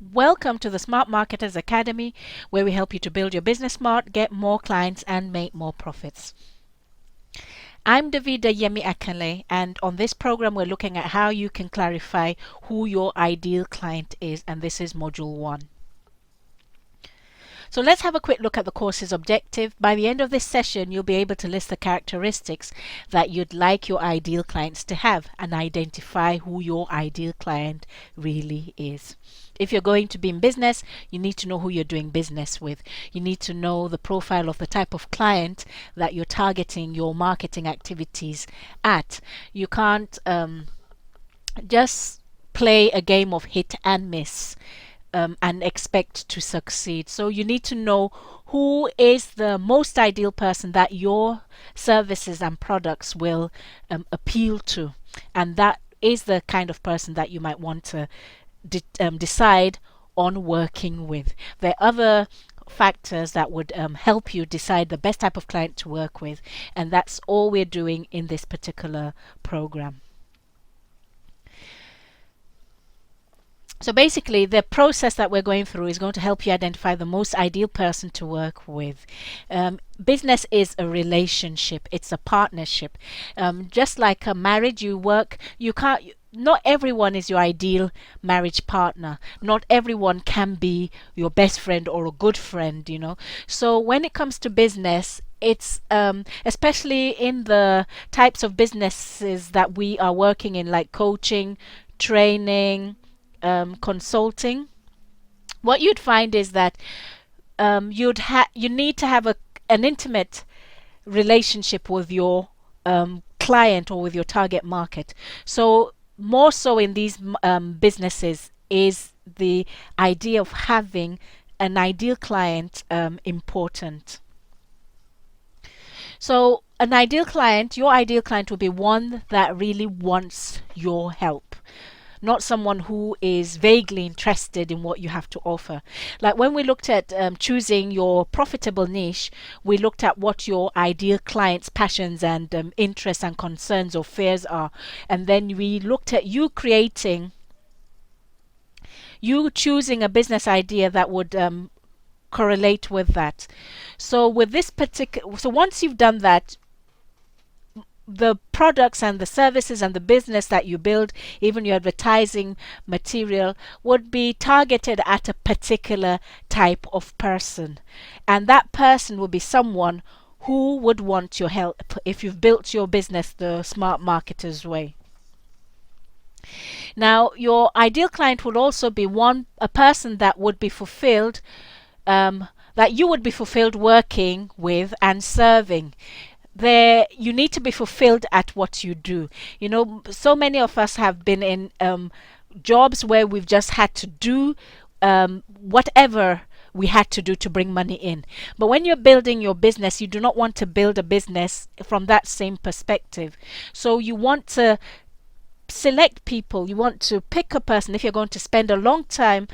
Welcome to the Smart Marketers Academy, where we help you to build your business smart, get more clients, and make more profits. I'm Davida Yemi Akanle, and on this program, we're looking at how you can clarify who your ideal client is, and this is Module 1. So let's have a quick look at the course's objective. By the end of this session, you'll be able to list the characteristics that you'd like your ideal clients to have and identify who your ideal client really is. If you're going to be in business, you need to know who you're doing business with. You need to know the profile of the type of client that you're targeting your marketing activities at. You can't just play a game of hit and miss. And expect to succeed. So you need to know who is the most ideal person that your services and products will appeal to, and that is the kind of person that you might want to decide on working with. There are other factors that would help you decide the best type of client to work with, and that's all we're doing in this particular program. So basically, the process that we're going through is going to help you identify the most ideal person to work with. Business is a relationship, it's a partnership. Just like a marriage, not everyone is your ideal marriage partner. Not everyone can be your best friend or a good friend, So when it comes to business, it's especially in the types of businesses that we are working in, like coaching, training, consulting, what you'd find is that you need to have an intimate relationship with your client or with your target market. So more so in these businesses is the idea of having an ideal client important. So your ideal client will be one that really wants your help, not someone who is vaguely interested in what you have to offer. Like when we looked at choosing your profitable niche, we looked at what your ideal client's passions and interests and concerns or fears are. And then we looked at you choosing a business idea that would correlate with that. So once you've done that, the products and the services and the business that you build, even your advertising material, would be targeted at a particular type of person. And that person will be someone who would want your help if you've built your business the smart marketer's way. Now, your ideal client would also be a person that would be fulfilled, that you would be fulfilled working with and serving. You need to be fulfilled at what you do. So many of us have been in jobs where we've just had to do whatever we had to do to bring money in. But when you're building your business, you do not want to build a business from that same perspective. So you want to select people. You want to pick a person. If you're going to spend a long time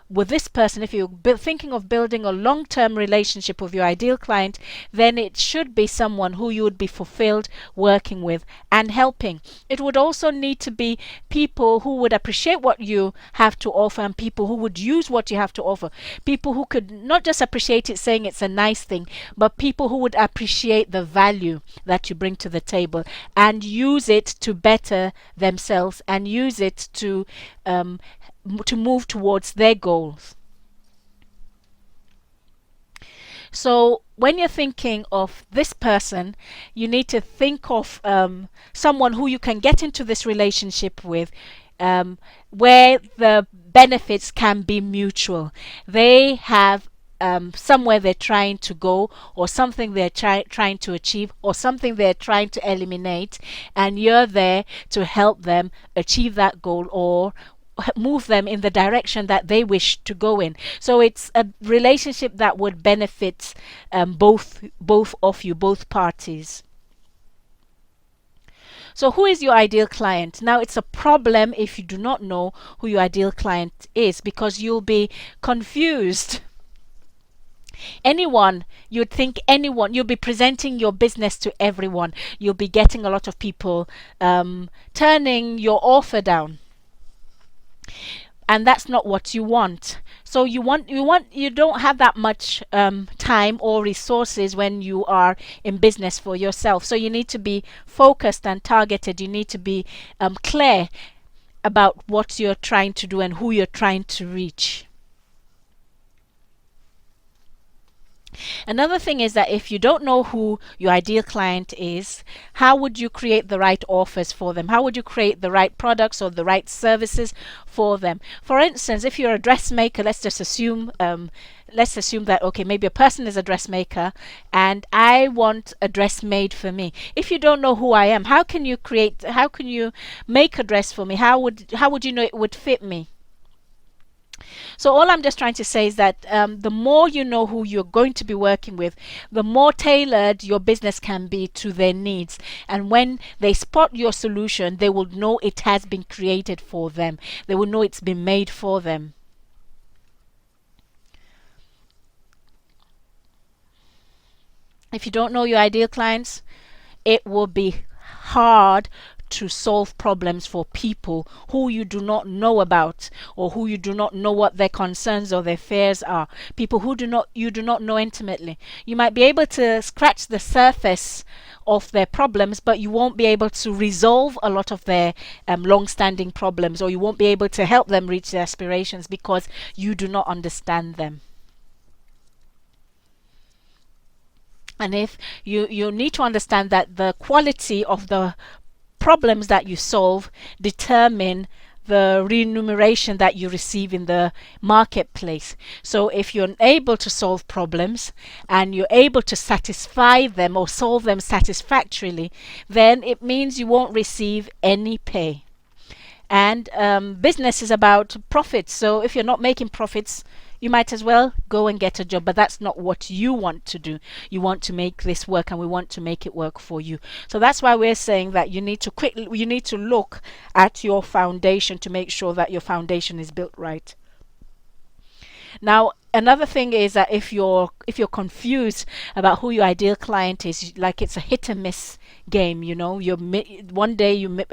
with this person, if you're thinking of building a long-term relationship with your ideal client, then it should be someone who you would be fulfilled working with and helping. It would also need to be people who would appreciate what you have to offer and people who would use what you have to offer. People who could not just appreciate it saying it's a nice thing, but people who would appreciate the value that you bring to the table and use it to better themselves and use it to move towards their goals. So when you're thinking of this person, you need to think of someone who you can get into this relationship with, where the benefits can be mutual. They have somewhere they're trying to go, or something they're trying to achieve, or something they're trying to eliminate, and you're there to help them achieve that goal or move them in the direction that they wish to go in. So it's a relationship that would benefit both of you, both parties. So who is your ideal client? Now, it's a problem if you do not know who your ideal client is, because you'll be confused. You'd be presenting your business to everyone. You'll be getting a lot of people turning your offer down. and that's not what you want. So you don't have that much time or resources when you are in business for yourself. So you need to be focused and targeted. You need to be clear about what you're trying to do and who you're trying to reach. Another thing is that if you don't know who your ideal client is, how would you create the right offers for them? How would you create the right products or the right services for them? For instance, if you're a dressmaker, let's assume that, okay, maybe a person is a dressmaker and I want a dress made for me. If you don't know who I am, how can you make a dress for me? How would you know it would fit me? So all I'm just trying to say is that the more you know who you're going to be working with, the more tailored your business can be to their needs. And when they spot your solution, they will know it has been created for them. They will know it's been made for them. If you don't know your ideal clients, it will be hard to solve problems for people who you do not know about, or who you do not know what their concerns or their fears are. People who you do not know intimately. You might be able to scratch the surface of their problems, but you won't be able to resolve a lot of their long-standing problems, or you won't be able to help them reach their aspirations because you do not understand them. And if you need to understand that the quality of the problems that you solve determine the remuneration that you receive in the marketplace. So if you're able to solve problems and you're able to satisfy them or solve them satisfactorily, then it means you won't receive any pay. And business is about profits. So if you're not making profits, you might as well go and get a job. But that's not what you want to do. You want to make this work, and we want to make it work for you. So that's why we're saying that you need to look at your foundation to make sure that your foundation is built right. Now, another thing is that if you're confused about who your ideal client is, like it's a hit and miss game, one day you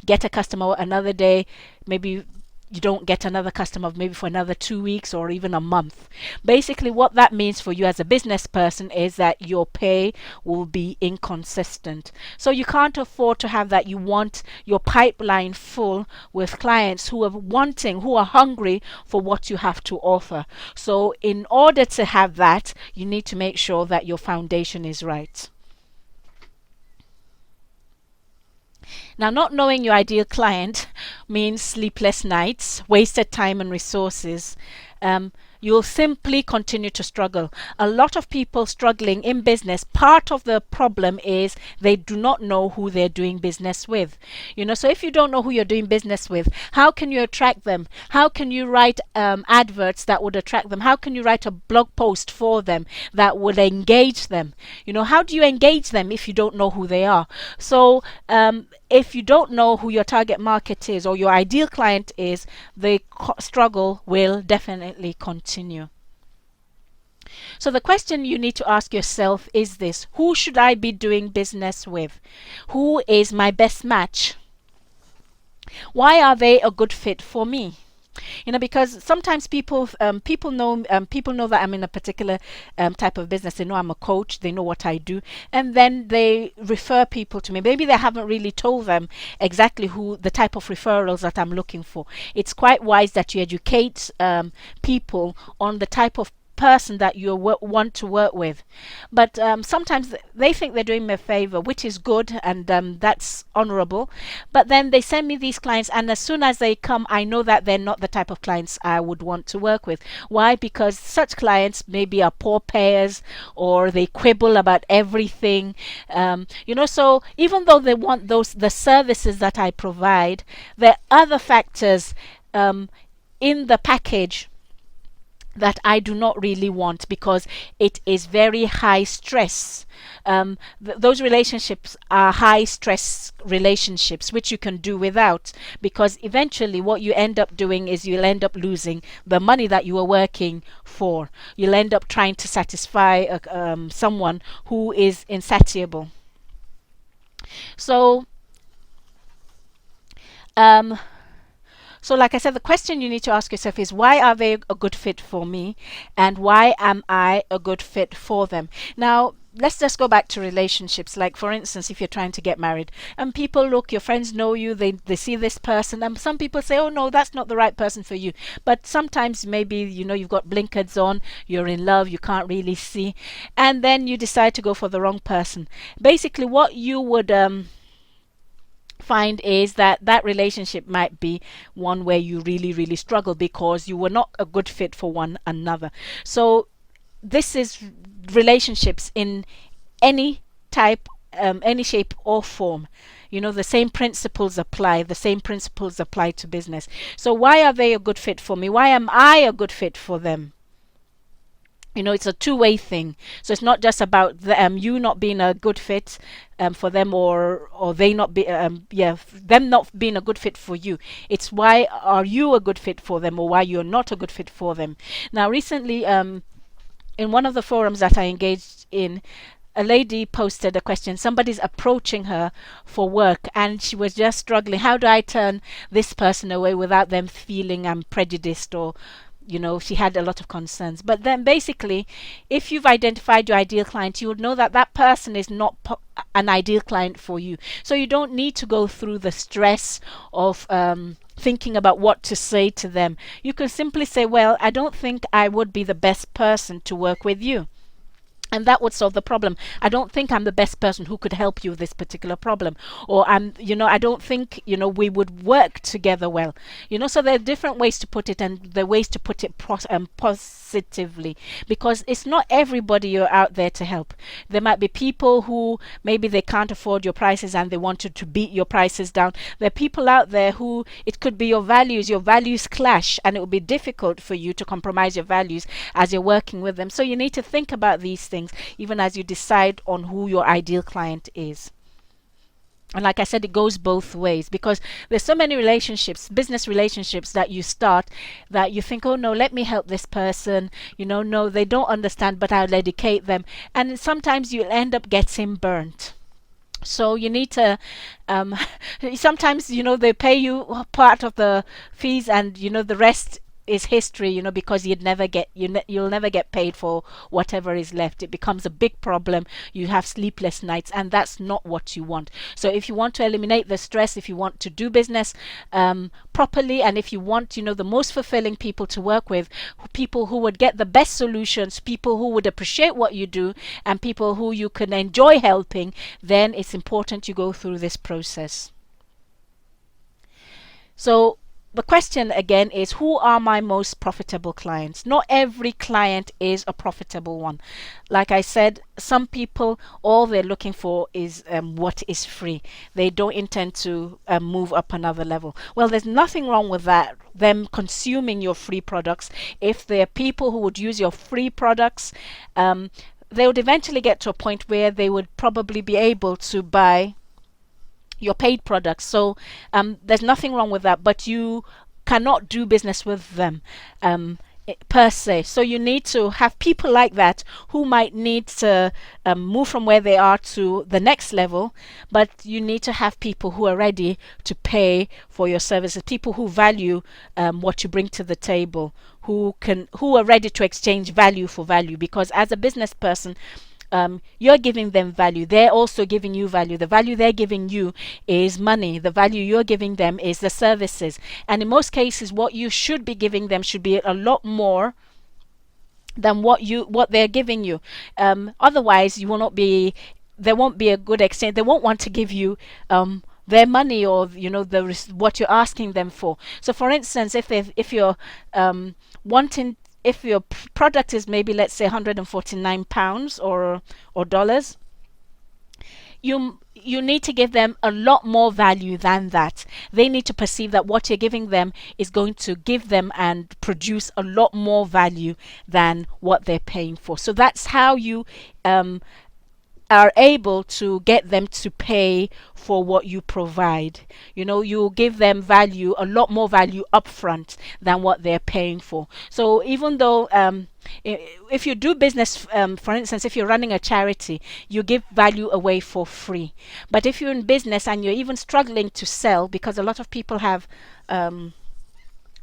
get a customer, another day maybe you don't get another customer, maybe for another 2 weeks or even a month. Basically, what that means for you as a business person is that your pay will be inconsistent. So you can't afford to have that. You want your pipeline full with clients who are hungry for what you have to offer. So in order to have that, you need to make sure that your foundation is right. Now, not knowing your ideal client means sleepless nights, wasted time and resources. You'll simply continue to struggle. A lot of people struggling in business, part of the problem is they do not know who they're doing business with. So if you don't know who you're doing business with, how can you attract them? How can you write adverts that would attract them? How can you write a blog post for them that would engage them? How do you engage them if you don't know who they are? So if you don't know who your target market is or your ideal client is, the struggle will definitely continue. So the question you need to ask yourself is this: who should I be doing business with? Who is my best match? Why are they a good fit for me? Because sometimes people know that I'm in a particular type of business. They know I'm a coach. They know what I do, and then they refer people to me. Maybe they haven't really told them exactly who the type of referrals that I'm looking for. It's quite wise that you educate people on the type of person that you want to work with. But sometimes they think they're doing me a favor, which is good, and that's honorable. But then they send me these clients, and as soon as they come, I know that they're not the type of clients I would want to work with. Why? Because such clients maybe are poor payers, or they quibble about everything. So even though they want the services that I provide, there are other factors in the package that I do not really want, because it is very high stress. Those relationships are high stress relationships, which you can do without, because eventually what you end up doing is you'll end up losing the money that you were working for. You'll end up trying to satisfy someone who is insatiable. So So like I said, the question you need to ask yourself is, why are they a good fit for me, and why am I a good fit for them? Now let's just go back to relationships. Like for instance, if you're trying to get married and people look, your friends know you, they see this person, and some people say, oh no, that's not the right person for you. But sometimes maybe, you know, you've got blinkers on, you're in love, you can't really see, and then you decide to go for the wrong person. Basically what you would find is that that relationship might be one where you really struggle because you were not a good fit for one another. So this is relationships in any type, any shape or form. You know, the same principles apply. The same principles apply to business. So why are they a good fit for me? Why am I a good fit for them? You know, it's a two-way thing. So it's not just about you not being a good fit for them, or they not be them not being a good fit for you. It's why are you a good fit for them, or why you're not a good fit for them. Now recently, in one of the forums that I engaged in, a lady posted a question. Somebody's approaching her for work and she was just struggling. How do I turn this person away without them feeling I'm prejudiced, or you know, she had a lot of concerns. But then basically, if you've identified your ideal client, you would know that that person is not an ideal client for you. So you don't need to go through the stress of thinking about what to say to them. You can simply say, well, I don't think I would be the best person to work with you. And that would solve the problem. I don't think I'm the best person who could help you with this particular problem. Or I don't think, we would work together well. So there are different ways to put it, and there are ways to put it positively. Because it's not everybody you're out there to help. There might be people who maybe they can't afford your prices and they wanted to beat your prices down. There are people out there who it could be your values clash, and it will be difficult for you to compromise your values as you're working with them. So you need to think about these things even as you decide on who your ideal client is. And like I said, it goes both ways, because there's so many relationships, business relationships, that you start that you think, oh no, let me help this person, no, they don't understand, but I'll educate them. And sometimes you'll end up getting burnt. So you need to sometimes they pay you part of the fees, and the rest is history, because you'll never get paid for whatever is left. It becomes a big problem. You have sleepless nights, and that's not what you want. So if you want to eliminate the stress, if you want to do business properly, and if you want the most fulfilling people to work with, people who would get the best solutions, people who would appreciate what you do, and people who you can enjoy helping, then it's important you go through this process. So the question again is, who are my most profitable clients? Not every client is a profitable one. Like I said, some people, all they're looking for is what is free. They don't intend to move up another level. Well, there's nothing wrong with that, them consuming your free products. If there are people who would use your free products, they would eventually get to a point where they would probably be able to buy your paid products. So there's nothing wrong with that, but you cannot do business with them per se. So you need to have people like that who might need to move from where they are to the next level, but you need to have people who are ready to pay for your services, people who value what you bring to the table, who are ready to exchange value for value. Because as a business person, you're giving them value, they're also giving you value. The value they're giving you is money, the value you're giving them is the services, and in most cases what you should be giving them should be a lot more than what they're giving you. Otherwise you will not be there won't be a good exchange. They won't want to give you their money, or what you're asking them for. So for instance, if you're wanting, if your product is maybe, let's say, £149 or dollars, you need to give them a lot more value than that. They need to perceive that what you're giving them is going to give them and produce a lot more value than what they're paying for. So that's how you are able to get them to pay for what you provide. You give them value, a lot more value upfront than what they're paying for. So even though if you do business, for instance, if you're running a charity, you give value away for free. But if you're in business and you're even struggling to sell, because a lot of people have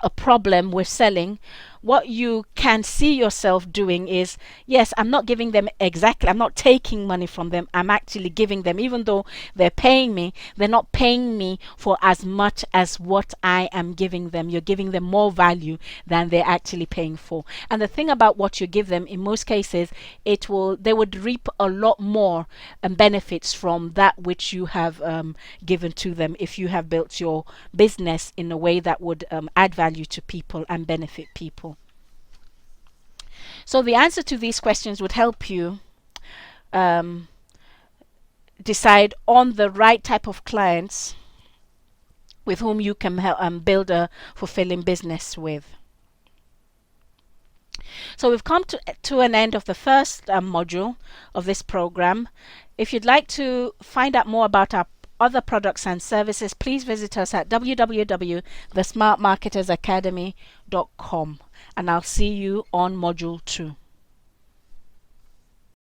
a problem with selling, what you can see yourself doing is, yes, I'm not giving them exactly, I'm not taking money from them, I'm actually giving them, even though they're paying me, they're not paying me for as much as what I am giving them. You're giving them more value than they're actually paying for. And the thing about what you give them, in most cases, they would reap a lot more benefits from that which you have given to them, if you have built your business in a way that would add value to people and benefit people. So the answer to these questions would help you decide on the right type of clients with whom you can build a fulfilling business with. So we've come to an end of the first module of this program. If you'd like to find out more about our other products and services, please visit us at www.thesmartmarketersacademy.com, and I'll see you on module 2.